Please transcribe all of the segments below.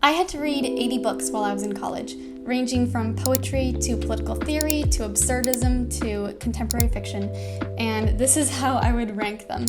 I had to read 80 books while I was in college, ranging from poetry to political theory to absurdism to contemporary fiction, and this is how I would rank them.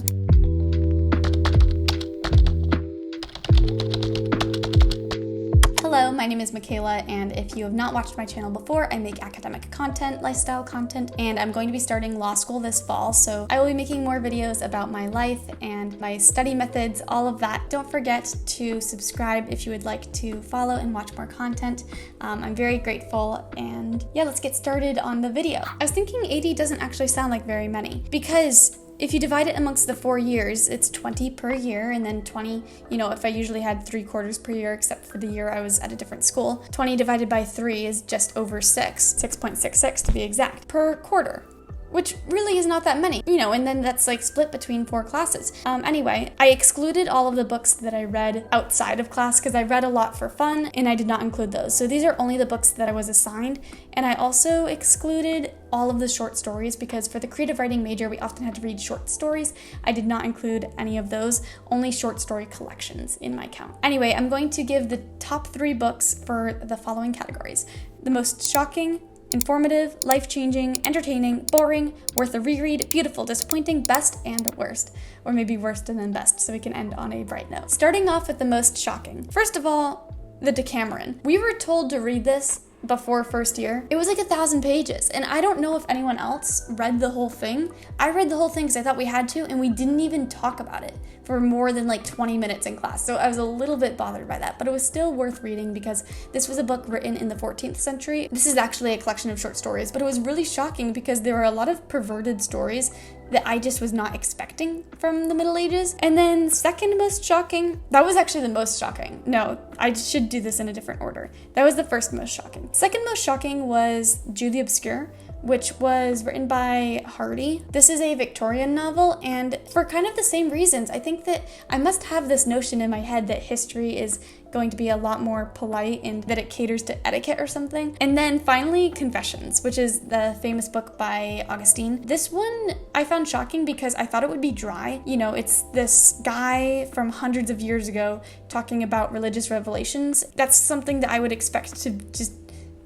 Hello, my name is Michaela, and if you have not watched my channel before, I make academic content, lifestyle content, and I'm going to be starting law school this fall, so I will be making more videos about my life and my study methods, all of that. Don't forget to subscribe if you would like to follow and watch more content. I'm very grateful, and yeah, let's get started on the video. I was thinking 80 doesn't actually sound like very many, because if you divide it amongst the 4 years, it's 20 per year, and then 20, if I usually had 3 quarters per year, except for the year I was at a different school, 20 divided by 3 is just over 6.66 to be exact, per quarter, which really is not that many, and then that's like split between 4 classes. Anyway, I excluded all of the books that I read outside of class because I read a lot for fun, and I did not include those. So these are only the books that I was assigned, and I also excluded all of the short stories because for the creative writing major, we often had to read short stories. I did not include any of those, only short story collections in my count. Anyway, I'm going to give the top 3 books for the following categories: the most shocking, informative, life-changing, entertaining, boring, worth a reread, beautiful, disappointing, best, and worst. Or maybe worst and then best, so we can end on a bright note. Starting off with the most shocking. First of all, the Decameron. We were told to read this before first year. It was like 1,000 pages, and I don't know if anyone else read the whole thing. I read the whole thing because I thought we had to, and we didn't even talk about it for more than like 20 minutes in class, so I was a little bit bothered by that, but it was still worth reading because this was a book written in the 14th century. This is actually a collection of short stories, but it was really shocking because there were a lot of perverted stories that I just was not expecting from the Middle Ages. And then second most shocking, that was actually the most shocking. No, I should do this in a different order. That was the first most shocking. Second most shocking was Jude the Obscure, which was written by Hardy. This is a Victorian novel, and for kind of the same reasons. I think that I must have this notion in my head that history is going to be a lot more polite and that it caters to etiquette or something. And then finally, Confessions, which is the famous book by Augustine. This one I found shocking because I thought it would be dry. It's this guy from hundreds of years ago talking about religious revelations. That's something that I would expect to just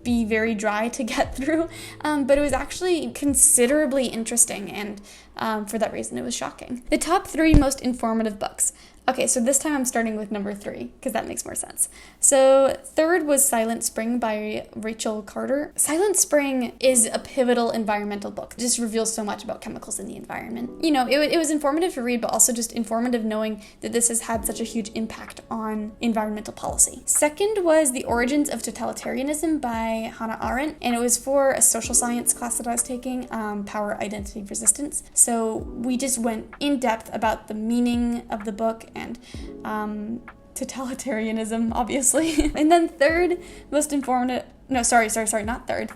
be very dry to get through, but it was actually considerably interesting, and for that reason it was shocking. The top 3 most informative books. Okay, so this time I'm starting with number 3, because that makes more sense. So third was Silent Spring by Rachel Carter. Silent Spring is a pivotal environmental book. It just reveals so much about chemicals in the environment. It was informative to read, but also just informative knowing that this has had such a huge impact on environmental policy. Second was The Origins of Totalitarianism by Hannah Arendt, and it was for a social science class that I was taking, Power, Identity, Resistance. So we just went in depth about the meaning of the book and totalitarianism, obviously. And then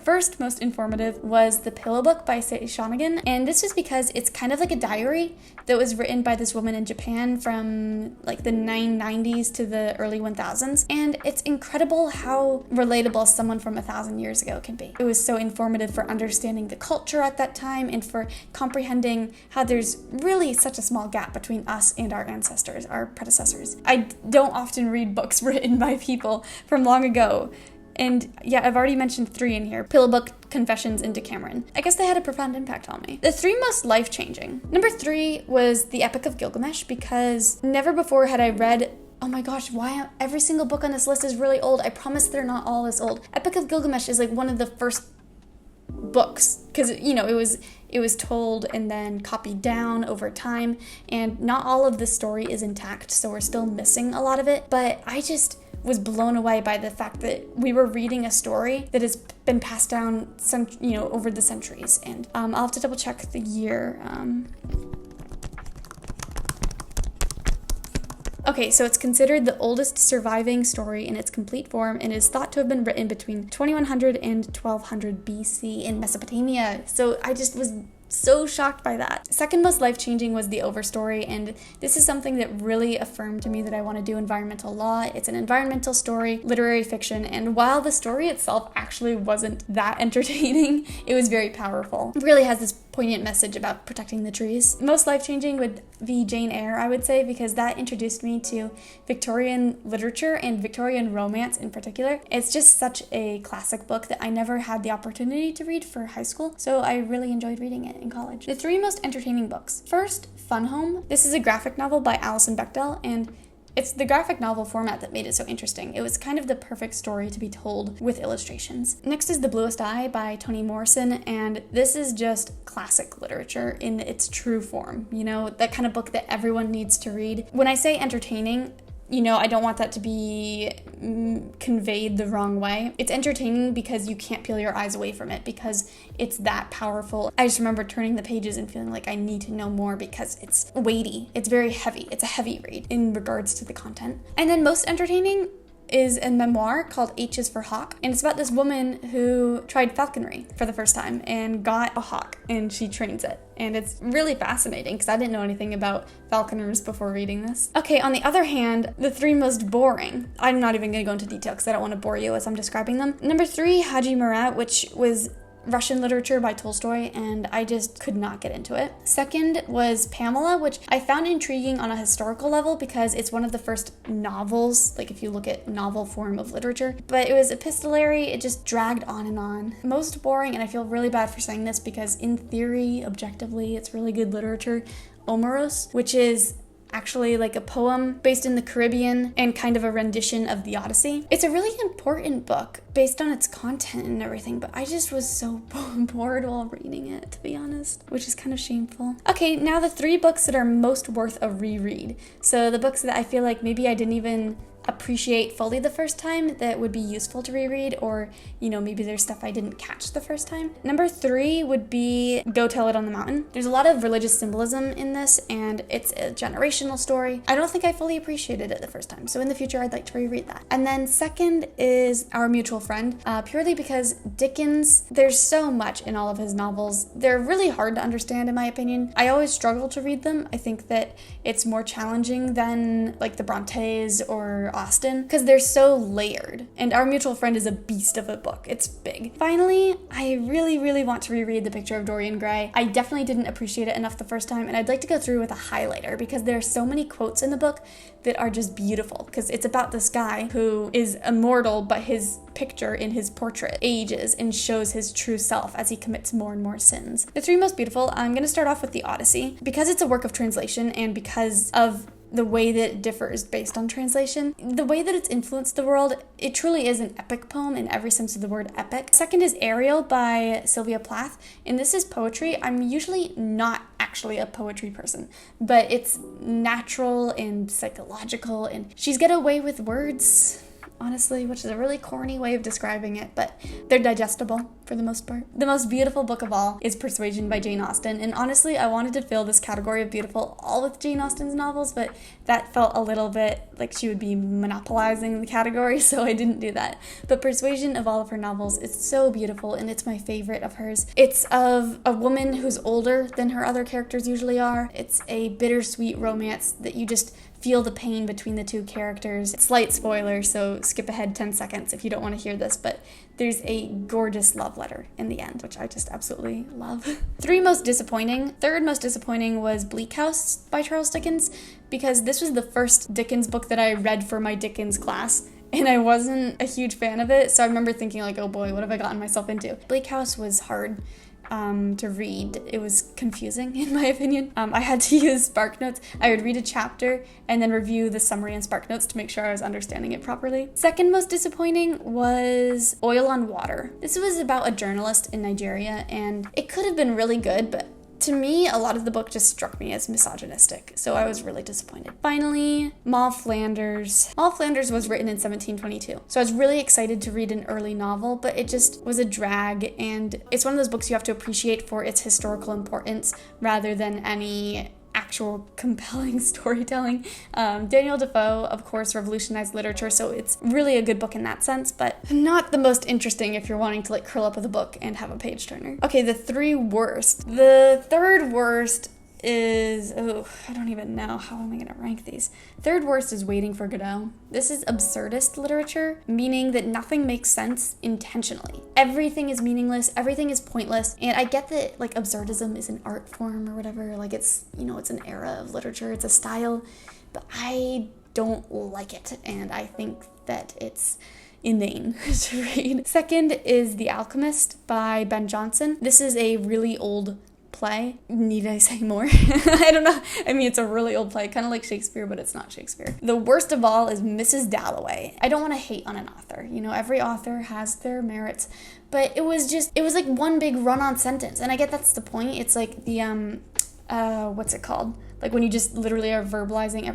first most informative was The Pillow Book by Sei Shonigan, and this was because it's kind of like a diary that was written by this woman in Japan from like the 990s to the early 1000s, and it's incredible how relatable someone from 1,000 years ago can be. It was so informative for understanding the culture at that time and for comprehending how there's really such a small gap between us and our ancestors, our predecessors. I don't often read books written by people from long ago. And yeah, I've already mentioned 3 in here: Pillow Book, Confessions, and Decameron. I guess they had a profound impact on me. The 3 most life-changing. Number 3 was The Epic of Gilgamesh, because never before had I read, oh my gosh, why every single book on this list is really old. I promise they're not all this old. Epic of Gilgamesh is like one of the first books, because it was told and then copied down over time, and not all of the story is intact, so we're still missing a lot of it, but I just was blown away by the fact that we were reading a story that has been passed down over the centuries. And I'll have to double check the year. Okay, so it's considered the oldest surviving story in its complete form and is thought to have been written between 2100 and 1200 BC in Mesopotamia. So I just was so shocked by that. Second most life-changing was The Overstory, and this is something that really affirmed to me that I want to do environmental law. It's an environmental story, literary fiction, and while the story itself actually wasn't that entertaining, it was very powerful. It really has this poignant message about protecting the trees. Most life-changing would be Jane Eyre, I would say, because that introduced me to Victorian literature and Victorian romance in particular. It's just such a classic book that I never had the opportunity to read for high school, so I really enjoyed reading it in college. The three most entertaining books. First, Fun Home. This is a graphic novel by Alison Bechdel, and it's the graphic novel format that made it so interesting. It was kind of the perfect story to be told with illustrations. Next is The Bluest Eye by Toni Morrison, and this is just classic literature in its true form. You know, that kind of book that everyone needs to read. When I say entertaining, you know, I don't want that to be conveyed the wrong way. It's entertaining because you can't peel your eyes away from it because it's that powerful. I just remember turning the pages and feeling like I need to know more because it's weighty. It's very heavy. It's a heavy read in regards to the content. And then most entertaining is a memoir called H is for Hawk, and it's about this woman who tried falconry for the first time and got a hawk, and she trains it. And it's really fascinating because I didn't know anything about falconers before reading this. Okay, on the other hand, the three most boring. I'm not even going to go into detail because I don't want to bore you as I'm describing them. Number 3, Haji Murat, which was Russian literature by Tolstoy, and I just could not get into it. Second was Pamela, which I found intriguing on a historical level because it's one of the first novels, like if you look at novel form of literature, but it was epistolary. It just dragged on and on. Most boring, and I feel really bad for saying this because in theory, objectively, it's really good literature, Omeros, which is actually like a poem based in the Caribbean and kind of a rendition of the Odyssey. It's a really important book based on its content and everything, but I just was so bored while reading it, to be honest, which is kind of shameful. Okay, now the 3 books that are most worth a reread. So the books that I feel like maybe I didn't even appreciate fully the first time that would be useful to reread, or, you know, maybe there's stuff I didn't catch the first time. Number 3 would be Go Tell It on the Mountain. There's a lot of religious symbolism in this, and it's a generational story. I don't think I fully appreciated it the first time, so in the future I'd like to reread that. And then second is Our Mutual Friend, purely because Dickens, there's so much in all of his novels. They're really hard to understand in my opinion. I always struggle to read them. I think that it's more challenging than like the Brontes or Austen because they're so layered, and Our Mutual Friend is a beast of a book. It's big. Finally, I really want to reread The Picture of Dorian Gray. I definitely didn't appreciate it enough the first time, and I'd like to go through with a highlighter because there are so many quotes in the book that are just beautiful, because it's about this guy who is immortal, but his picture in his portrait ages and shows his true self as he commits more and more sins. The 3 most beautiful, I'm going to start off with The Odyssey because it's a work of translation and because of the way that it differs based on translation. The way that it's influenced the world, it truly is an epic poem in every sense of the word epic. Second is Ariel by Sylvia Plath, and this is poetry. I'm usually not actually a poetry person, but it's natural and psychological, and she's got a way with words, honestly, which is a really corny way of describing it, but they're digestible for the most part. The most beautiful book of all is Persuasion by Jane Austen, and honestly, I wanted to fill this category of beautiful all with Jane Austen's novels, but that felt a little bit like she would be monopolizing the category, so I didn't do that. But Persuasion of all of her novels is so beautiful, and it's my favorite of hers. It's of a woman who's older than her other characters usually are. It's a bittersweet romance that you just feel the pain between the 2 characters. Slight spoiler, so skip ahead 10 seconds if you don't want to hear this, but there's a gorgeous love letter in the end, which I just absolutely love. 3 most disappointing. Third most disappointing was Bleak House by Charles Dickens, because this was the first Dickens book that I read for my Dickens class, and I wasn't a huge fan of it, so I remember thinking like, oh boy, what have I gotten myself into? Bleak House was hard to read. It was confusing in my opinion. I had to use SparkNotes. I would read a chapter and then review the summary in SparkNotes to make sure I was understanding it properly. Second most disappointing was Oil on Water. This was about a journalist in Nigeria, and it could have been really good, but to me, a lot of the book just struck me as misogynistic, so I was really disappointed. Finally, Moll Flanders. Moll Flanders was written in 1722, so I was really excited to read an early novel, but it just was a drag, and it's one of those books you have to appreciate for its historical importance rather than any actual compelling storytelling. Daniel Defoe, of course, revolutionized literature, so it's really a good book in that sense, but not the most interesting if you're wanting to like curl up with a book and have a page turner. Okay, the 3 worst. The 3rd worst is, I don't even know, how am I gonna rank these? 3rd worst is Waiting for Godot. This is absurdist literature, meaning that nothing makes sense intentionally. Everything is meaningless, everything is pointless, and I get that like absurdism is an art form or whatever, like it's, you know, it's an era of literature, it's a style, but I don't like it, and I think that it's inane to read. 2nd is The Alchemist by Ben Jonson. This is a really old play. Need I say more? I don't know. I mean, it's a really old play, kind of like Shakespeare, but it's not Shakespeare. The worst of all is Mrs. Dalloway. I don't want to hate on an author. You know, every author has their merits, but it was like one big run-on sentence, and I get that's the point. It's like the, what's it called? Like when you just literally are verbalizing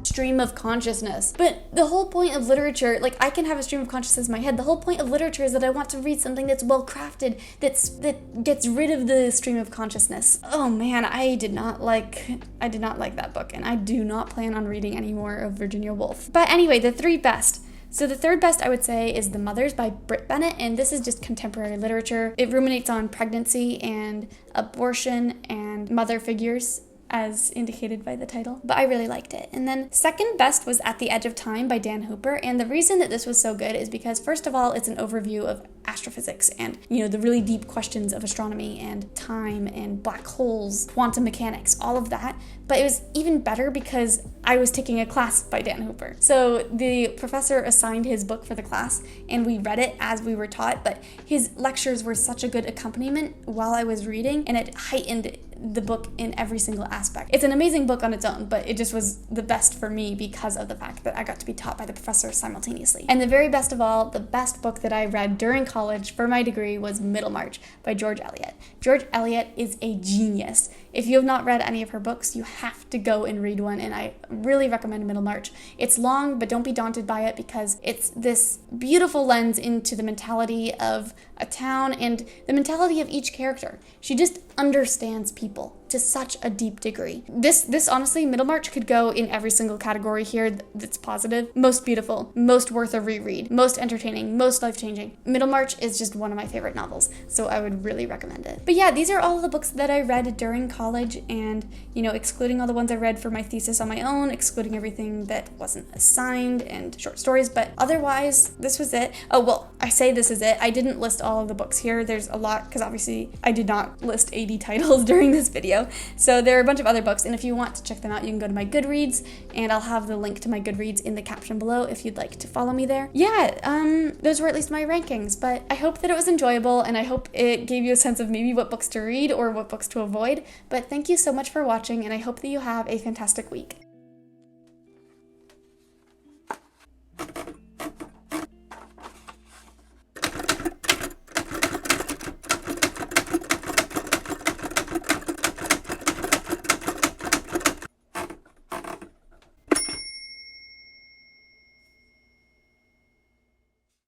stream of consciousness. But the whole point of literature, like I can have a stream of consciousness in my head. The whole point of literature is that I want to read something that's well crafted, that gets rid of the stream of consciousness. Oh man, I did not like that book, and I do not plan on reading any more of Virginia Woolf. But anyway, the 3 best. So the 3rd best I would say is The Mothers by Britt Bennett, and this is just contemporary literature. It ruminates on pregnancy and abortion and mother figures, as indicated by the title, but I really liked it. And then 2nd best was At the Edge of Time by Dan Hooper, and the reason that this was so good is because first of all, it's an overview of astrophysics and, you know, the really deep questions of astronomy and time and black holes, quantum mechanics, all of that. But it was even better because I was taking a class by Dan Hooper. So the professor assigned his book for the class and we read it as we were taught, but his lectures were such a good accompaniment while I was reading, and it heightened the book in every single aspect. It's an amazing book on its own, but it just was the best for me because of the fact that I got to be taught by the professor simultaneously. And the very best of all, the best book that I read during college for my degree was Middlemarch by George Eliot. George Eliot is a genius. If you have not read any of her books, you have to go and read one, and I really recommend Middlemarch. It's long, but don't be daunted by it because it's this beautiful lens into the mentality of a town and the mentality of each character. She just understands people to such a deep degree. This honestly, Middlemarch could go in every single category here that's positive. Most beautiful, most worth a reread, most entertaining, most life-changing. Middlemarch is just one of my favorite novels, so I would really recommend it. But yeah, these are all the books that I read during college, and, you know, excluding all the ones I read for my thesis on my own, excluding everything that wasn't assigned and short stories, but otherwise, this was it. Oh, well, I say this is it. I didn't list all of the books here. There's a lot, because obviously I did not list 80 titles during this video. So there are a bunch of other books, and if you want to check them out, you can go to my Goodreads, and I'll have the link to my Goodreads in the caption below if you'd like to follow me there. Yeah, those were at least my rankings, but I hope that it was enjoyable, and I hope it gave you a sense of maybe what books to read or what books to avoid. But thank you so much for watching, and I hope that you have a fantastic week.